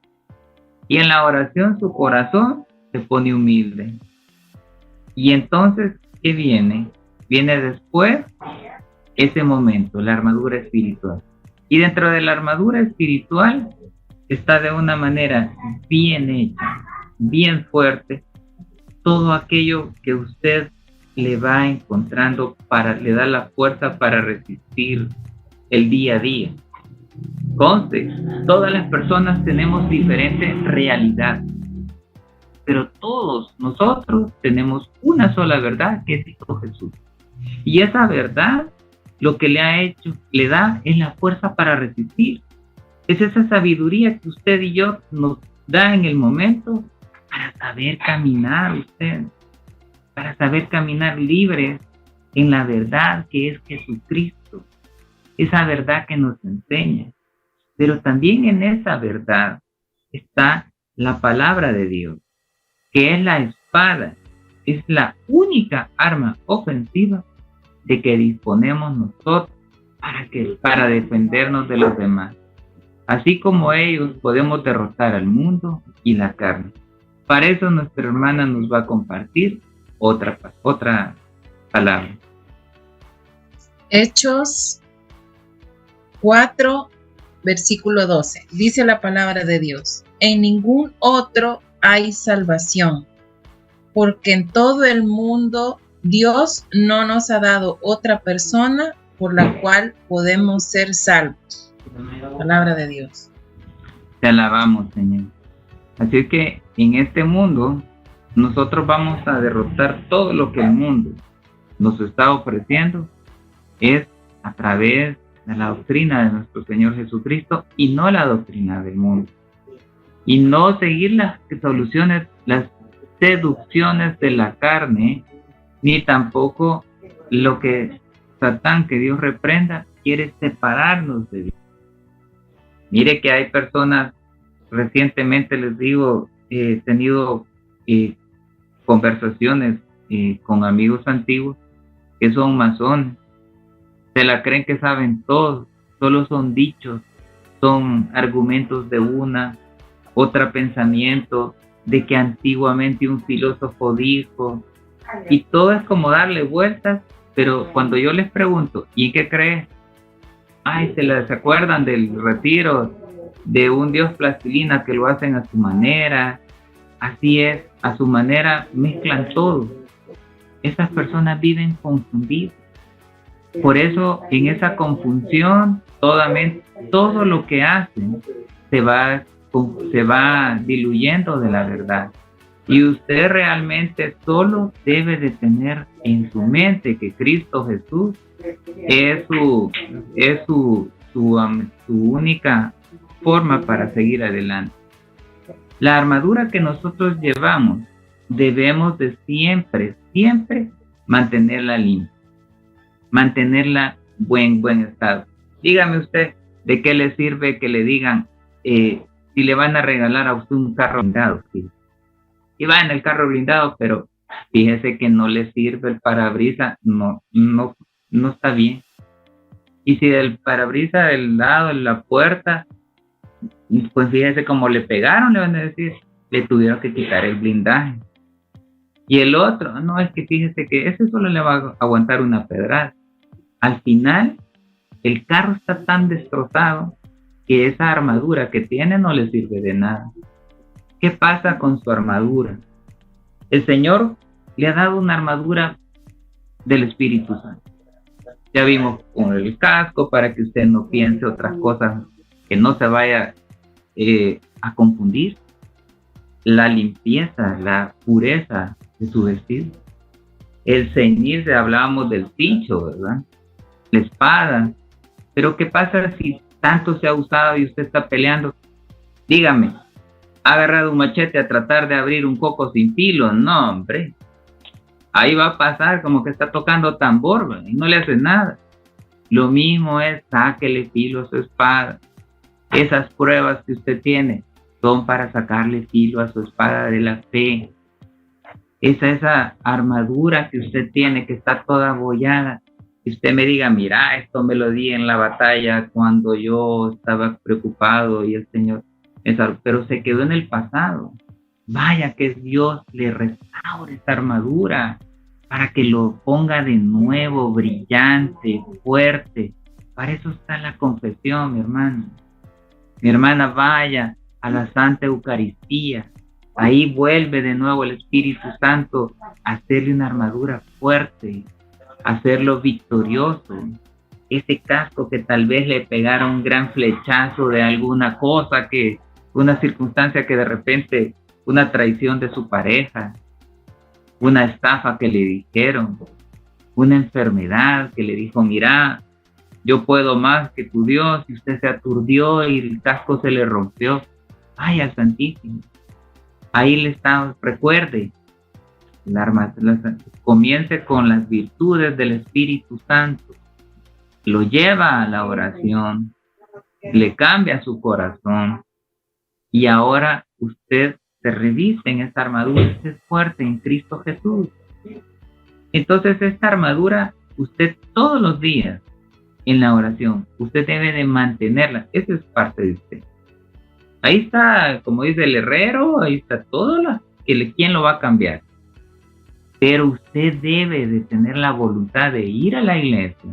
Y en la oración su corazón se pone humilde. Y entonces, ¿qué viene? Viene después ese momento, la armadura espiritual. Y dentro de la armadura espiritual está de una manera bien hecha, bien fuerte, todo aquello que usted le va encontrando le da la fuerza para resistir el día a día. Conste, todas las personas tenemos diferentes realidades, pero todos nosotros tenemos una sola verdad, que es Cristo Jesús. Y esa verdad, lo que le da es la fuerza para resistir. Es esa sabiduría que usted y yo nos da en el momento para saber caminar usted, para saber caminar libres en la verdad que es Jesucristo, esa verdad que nos enseña. Pero también en esa verdad está la palabra de Dios, que es la espada, es la única arma ofensiva de que disponemos nosotros para defendernos de los demás. Así como ellos podemos derrotar al mundo y la carne. Para eso nuestra hermana nos va a compartir otra palabra. Hechos 4, versículo 12. Dice la palabra de Dios: en ningún otro hay salvación, porque en todo el mundo Dios no nos ha dado otra persona por la cual podemos ser salvos. Palabra de Dios. Te alabamos, Señor. Así que en este mundo nosotros vamos a derrotar todo lo que el mundo nos está ofreciendo, es a través de la doctrina de nuestro Señor Jesucristo y no la doctrina del mundo. Y no seguir las soluciones, las seducciones de la carne, ni tampoco lo que Satán, que Dios reprenda, quiere separarnos de Dios. Mire que hay personas, recientemente les digo, he tenido conversaciones con amigos antiguos que son masones, se la creen que saben todo, solo son dichos, son argumentos de otra pensamiento, de que antiguamente un filósofo dijo, y todo es como darle vueltas, pero cuando yo les pregunto, ¿y en qué crees? Ay, se acuerdan del retiro de un dios plastilina que lo hacen a su manera. Así es, a su manera mezclan todo. Esas personas viven confundidas. Por eso, en esa confusión, todo lo que hacen se va diluyendo de la verdad. Y usted realmente solo debe de tener en su mente que Cristo Jesús es su única forma para seguir adelante. La armadura que nosotros llevamos debemos de siempre mantenerla limpia, mantenerla buen estado. Dígame usted, ¿de qué le sirve que le digan si le van a regalar a usted un carro blindado? ¿Sí? Y va en el carro blindado, pero fíjese que no le sirve el parabrisas, no está bien. Y si el parabrisas del lado de la puerta, pues fíjese cómo le pegaron, le van a decir, le tuvieron que quitar el blindaje. Y el otro, no, es que fíjese que ese solo le va a aguantar una pedrada. Al final, el carro está tan destrozado que esa armadura que tiene no le sirve de nada. ¿Qué pasa con su armadura? El Señor le ha dado una armadura del Espíritu Santo. Ya vimos con el casco para que usted no piense otras cosas, que no se vaya a confundir. La limpieza, la pureza de su vestido. El ceñirse, hablábamos del cincho, ¿verdad? La espada. Pero ¿qué pasa si tanto se ha usado y usted está peleando? Dígame, ¿ha agarrado un machete a tratar de abrir un coco sin filo? No, hombre. Ahí va a pasar como que está tocando tambor, ¿verdad? Y no le hace nada. Lo mismo es, sáquele filo a su espada. Esas pruebas que usted tiene son para sacarle filo a su espada de la fe. Esa armadura que usted tiene que está toda abollada. Que usted me diga, mira, esto me lo di en la batalla cuando yo estaba preocupado y el Señor, pero se quedó en el pasado. Vaya que Dios le restaure esa armadura para que lo ponga de nuevo brillante, fuerte. Para eso está la confesión, mi hermano. Mi hermana, vaya a la Santa Eucaristía. Ahí vuelve de nuevo el Espíritu Santo a hacerle una armadura fuerte, a hacerlo victorioso. Ese casco que tal vez le pegara un gran flechazo de alguna cosa, una circunstancia que de repente, una traición de su pareja, una estafa que le dijeron, una enfermedad que le dijo, mira, yo puedo más que tu Dios, y usted se aturdió y el casco se le rompió. Ay, al Santísimo. Ahí le está, recuerde, comience con las virtudes del Espíritu Santo. Lo lleva a la oración, le cambia su corazón, y ahora usted se reviste en esta armadura, usted es fuerte en Cristo Jesús. Entonces esta armadura, usted todos los días en la oración, usted debe de mantenerla. Esa es parte de usted. Ahí está, como dice el herrero, ahí está todo, ¿quién lo va a cambiar? Pero usted debe de tener la voluntad de ir a la iglesia,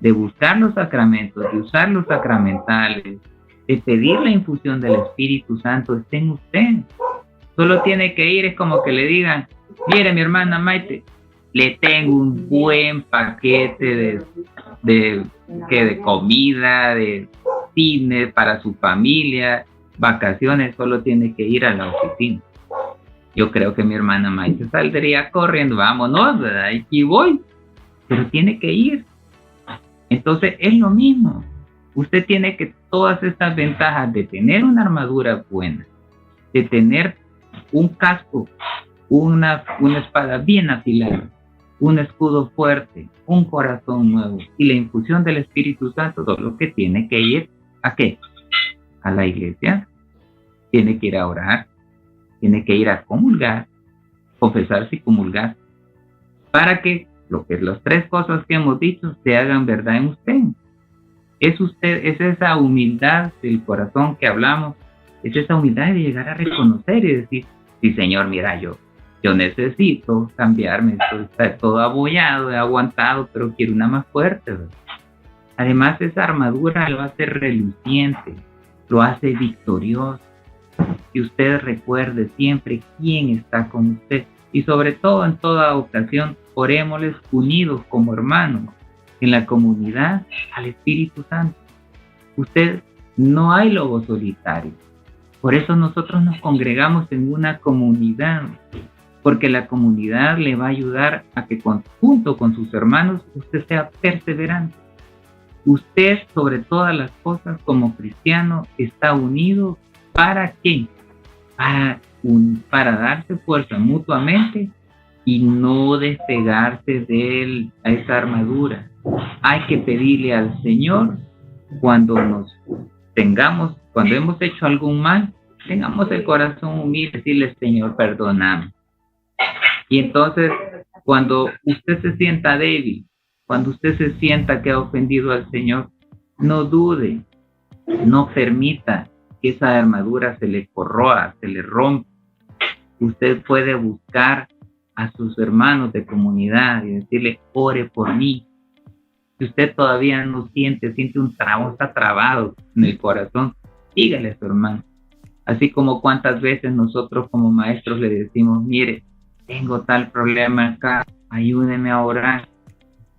de buscar los sacramentos, de usar los sacramentales, de pedir la infusión del Espíritu Santo. Está en usted. Solo tiene que ir, es como que le digan, mire mi hermana Maite, le tengo un buen paquete de comida, de cine para su familia, vacaciones, solo tiene que ir a la oficina. Yo creo que mi hermana Maite saldría corriendo, vámonos, ¿verdad? Aquí voy, pero tiene que ir. Entonces es lo mismo. Usted tiene que todas estas ventajas de tener una armadura buena, de tener un casco, una espada bien afilada, un escudo fuerte, un corazón nuevo y la infusión del Espíritu Santo, todo lo que tiene que ir, ¿a qué? A la iglesia, tiene que ir a orar, tiene que ir a comulgar, confesarse y comulgar, para que las tres cosas que hemos dicho se hagan verdad en usted. Es esa humildad del corazón que hablamos, es esa humildad de llegar a reconocer y decir, sí Señor, mira, yo necesito cambiarme, estoy todo abollado, he aguantado, pero quiero una más fuerte, ¿verdad? Además, esa armadura lo hace reluciente, lo hace victorioso. Y usted recuerde siempre quién está con usted. Y sobre todo, en toda ocasión, orémosles unidos como hermanos en la comunidad al Espíritu Santo. Usted, no hay lobo solitario. Por eso nosotros nos congregamos en una comunidad, porque la comunidad le va a ayudar a que junto con sus hermanos usted sea perseverante. Usted, sobre todas las cosas, como cristiano, está unido. ¿Para qué? Para darse fuerza mutuamente y no despegarse de esa armadura. Hay que pedirle al Señor cuando hemos hecho algún mal, tengamos el corazón humilde, decirle, Señor, perdóname. Y entonces, cuando usted se sienta débil, cuando usted se sienta que ha ofendido al Señor, no dude, no permita que esa armadura se le corroa, se le rompa. Usted puede buscar a sus hermanos de comunidad y decirle, ore por mí. Si usted todavía no siente un trabajo, está trabado en el corazón, dígale a su hermano. Así como cuántas veces nosotros como maestros le decimos, mire, tengo tal problema acá, ayúdeme a orar.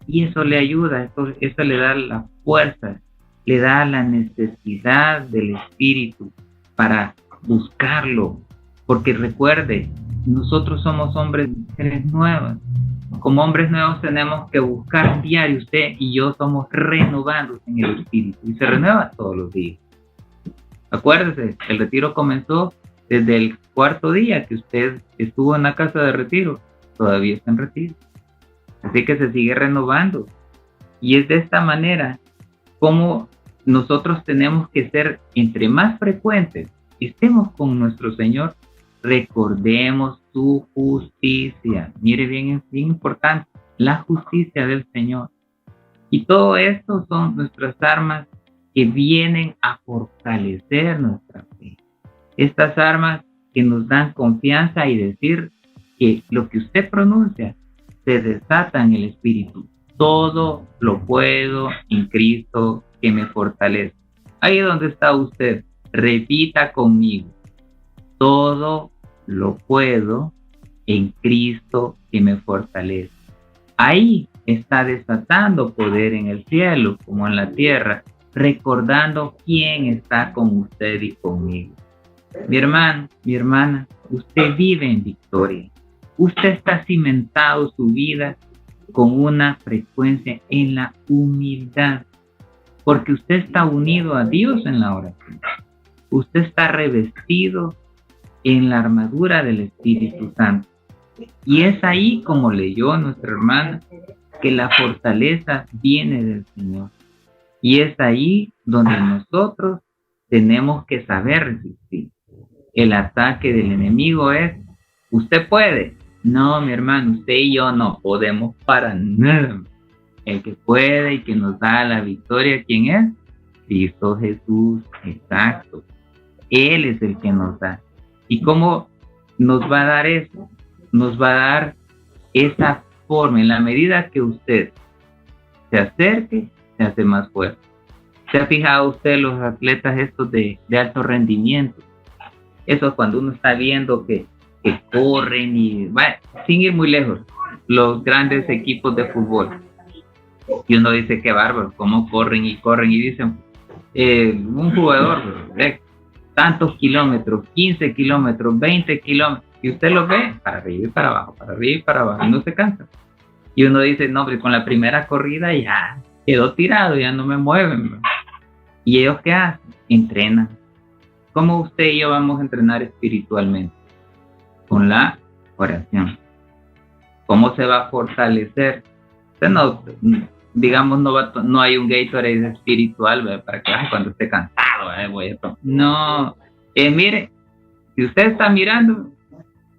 Y eso le ayuda, eso le da la fuerza, le da la necesidad del Espíritu para buscarlo. Porque recuerde, nosotros somos hombres y mujeres nuevas. Como hombres nuevos tenemos que buscar diario. Usted y yo somos renovados en el Espíritu y se renueva todos los días. Acuérdese, el retiro comenzó desde el cuarto día que usted estuvo en la casa de retiro. Todavía está en retiro. Así que se sigue renovando. Y es de esta manera como nosotros tenemos que ser, entre más frecuentes estemos con nuestro Señor, recordemos su justicia. Mire bien, es bien importante, la justicia del Señor. Y todo esto son nuestras armas que vienen a fortalecer nuestra fe. Estas armas que nos dan confianza y decir que lo que usted pronuncia se desata en el Espíritu. Todo lo puedo en Cristo que me fortalece. Ahí donde está usted, repita conmigo. Todo lo puedo en Cristo que me fortalece. Ahí está desatando poder en el cielo como en la tierra, recordando quién está con usted y conmigo. Mi hermano, mi hermana, usted vive en victoria. Usted está cimentado su vida con una frecuencia en la humildad. porque usted está unido a Dios en la oración. Usted está revestido en la armadura del Espíritu Santo. Y es ahí, como leyó nuestra hermana, que la fortaleza viene del Señor. Y es ahí donde nosotros tenemos que saber resistir. El ataque del enemigo es, ¿usted puede? No, mi hermano, usted y yo no podemos para nada. El que puede y que nos da la victoria, ¿quién es? Cristo Jesús, exacto. Él es el que nos da. ¿Y cómo nos va a dar eso? Nos va a dar esa forma, en la medida que usted se acerque, se hace más fuerte. ¿Se ha fijado usted los atletas estos de alto rendimiento? Eso es cuando uno está viendo que corren y, bueno, sin ir muy lejos, los grandes equipos de fútbol. Y uno dice, qué bárbaro, cómo corren y dicen, un jugador, tantos kilómetros, 15 kilómetros, 20 kilómetros, y usted lo ve para arriba y para abajo, y no se cansa. Y uno dice, no, pero con la primera corrida ya quedó tirado, ya no me mueven. ¿Y ellos qué hacen? Entrenan. ¿Cómo usted y yo vamos a entrenar espiritualmente? Con la oración. ¿Cómo se va a fortalecer? Usted no, digamos, no hay un Gatorade espiritual, ¿verdad? Para que cuando esté cansado, no. Mire, si usted está mirando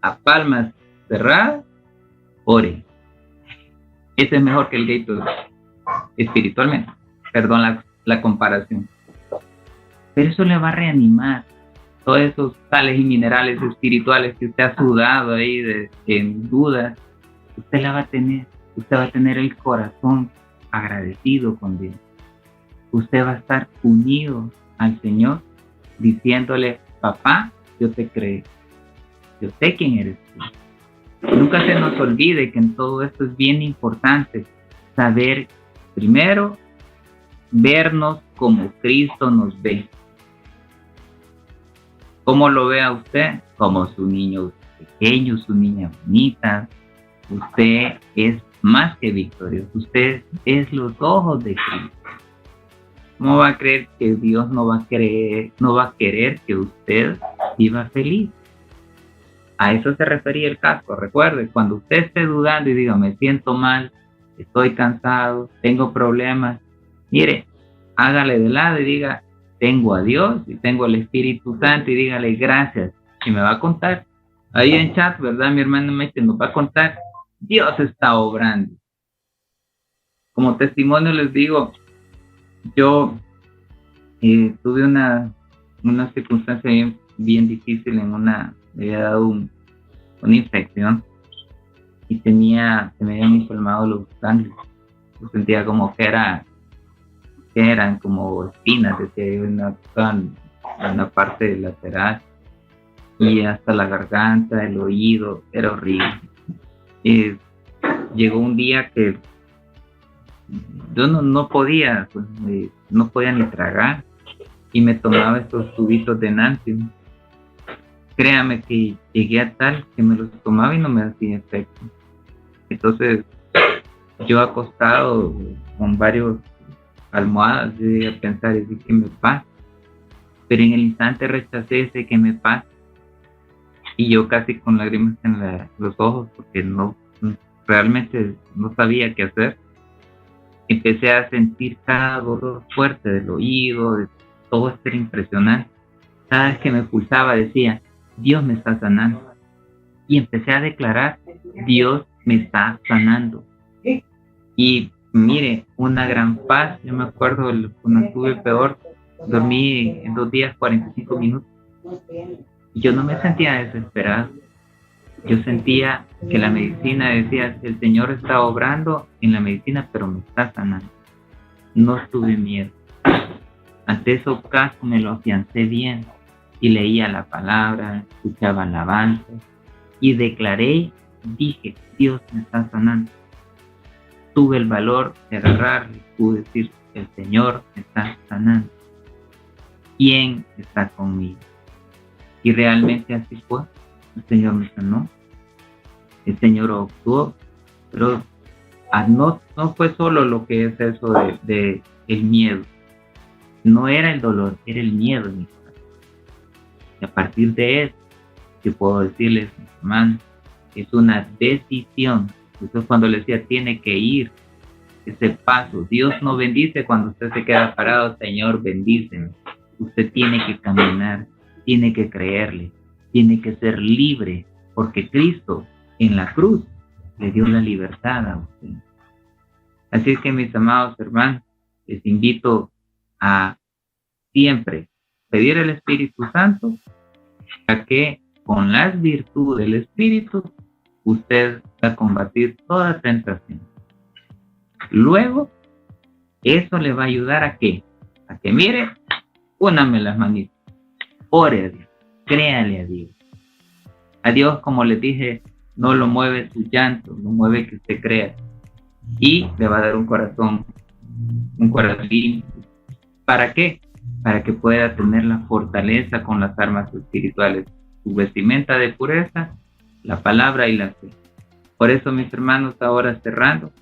a palmas cerradas, ore. Ese es mejor que el Gatorade espiritualmente. Perdón la comparación. Pero eso le va a reanimar todos esos sales y minerales espirituales que usted ha sudado ahí en dudas. Usted la va a tener. Usted va a tener el corazón agradecido con Dios. Usted va a estar unido al Señor diciéndole, papá, yo te creo. Yo sé quién eres tú. Nunca se nos olvide que en todo esto es bien importante saber, primero, vernos como Cristo nos ve. ¿Cómo lo ve a usted? Como su niño pequeño, su niña bonita. Usted es más que victorioso. Usted es los ojos de Cristo. ¿Cómo va a creer que Dios no va a querer que usted viva feliz? A eso se refería el casco. Recuerde, cuando usted esté dudando y diga, me siento mal, estoy cansado, tengo problemas, mire, hágale de lado y diga, tengo a Dios y tengo al Espíritu Santo, y dígale gracias. Y me va a contar. Ahí en chat, ¿verdad? Mi hermano Meche nos va a contar. Dios está obrando. Como testimonio les digo, yo tuve una circunstancia bien difícil me había dado una infección y se me habían inflamado los ganglios. Yo sentía como que eran como espinas, decía yo, en una parte lateral y hasta la garganta, el oído, era horrible. Llegó un día que yo no podía, pues, no podía ni tragar y me tomaba estos tubitos de Nancy. Créame que llegué a tal que me los tomaba y no me hacía efecto. Entonces yo acostado con varios almohadas, yo llegué a pensar, y dije, ¿qué me pasa? Pero en el instante rechacé ese que me pasa y yo casi con lágrimas en los ojos, porque realmente no sabía qué hacer. Empecé a sentir cada dolor fuerte del oído, de todo esto era impresionante. Cada vez que me pulsaba decía, Dios me está sanando. Y empecé a declarar, Dios me está sanando. Y mire, una gran paz. Yo me acuerdo cuando estuve peor, dormí en 2 días 45 minutos. Y yo no me sentía desesperado. Yo sentía que la medicina decía, el Señor está obrando en la medicina, pero me está sanando. No tuve miedo. Ante esos casos me lo afiancé bien y leía la palabra, escuchaba alabanzas y declaré, dije, Dios me está sanando. Tuve el valor de agarrarle, pude decir, el Señor me está sanando. ¿Quién está conmigo? Y realmente así fue. El Señor me sanó. El Señor actuó. Pero no fue solo lo que es eso de el miedo. No era el dolor, era el miedo en mi corazón. Y a partir de eso, yo puedo decirles, hermano, es una decisión. Eso es cuando le decía, tiene que ir ese paso. Dios no bendice cuando usted se queda parado. Señor, bendíceme. Usted tiene que caminar, tiene que creerle, tiene que ser libre, porque Cristo en la cruz le dio la libertad a usted. Así es que, mis amados hermanos, les invito a siempre pedir el Espíritu Santo para que con las virtudes del Espíritu usted va a combatir toda tentación. Luego, eso le va a ayudar a qué? A que mire, úname las manitas, ore a Dios, créale a Dios. A Dios, como les dije, no lo mueve su llanto, lo mueve que usted crea. Y le va a dar un corazón limpio. ¿Para qué? Para que pueda tener la fortaleza con las armas espirituales. Su vestimenta de pureza, la palabra y la fe. Por eso, mis hermanos, ahora cerrando,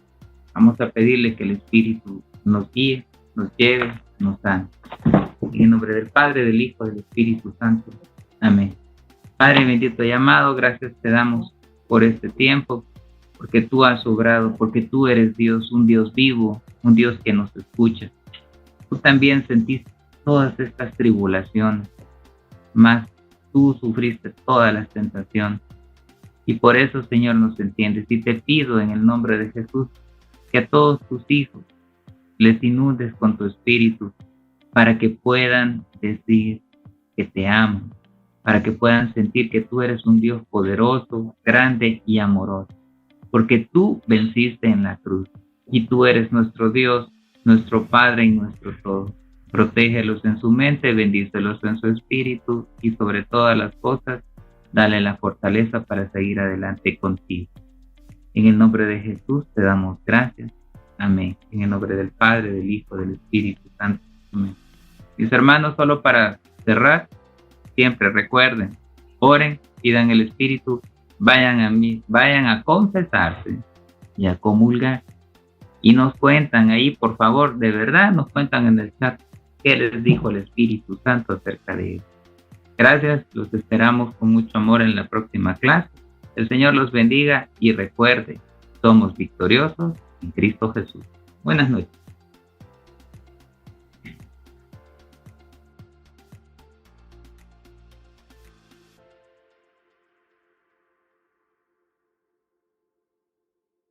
vamos a pedirle que el Espíritu nos guíe, nos lleve, nos sane. En el nombre del Padre, del Hijo y del Espíritu Santo. Amén. Padre bendito y amado, gracias te damos por este tiempo, porque tú has obrado, porque tú eres Dios, un Dios vivo, un Dios que nos escucha. Tú también sentiste todas estas tribulaciones, mas tú sufriste todas las tentaciones. Y por eso, Señor, nos entiendes. Y te pido en el nombre de Jesús que a todos tus hijos les inundes con tu espíritu para que puedan decir que te aman, para que puedan sentir que tú eres un Dios poderoso, grande y amoroso, porque tú venciste en la cruz y tú eres nuestro Dios, nuestro Padre y nuestro todo. Protégelos en su mente, bendícelos en su espíritu y sobre todas las cosas, dale la fortaleza para seguir adelante contigo. En el nombre de Jesús te damos gracias. Amén. En el nombre del Padre, del Hijo, del Espíritu Santo. Amén. Mis hermanos, solo para cerrar, siempre recuerden, oren, pidan el Espíritu, vayan a confesarse y a comulgar. Y nos cuentan ahí, por favor, de verdad, nos cuentan en el chat qué les dijo el Espíritu Santo acerca de ellos. Gracias, los esperamos con mucho amor en la próxima clase. El Señor los bendiga y recuerde, somos victoriosos en Cristo Jesús. Buenas noches.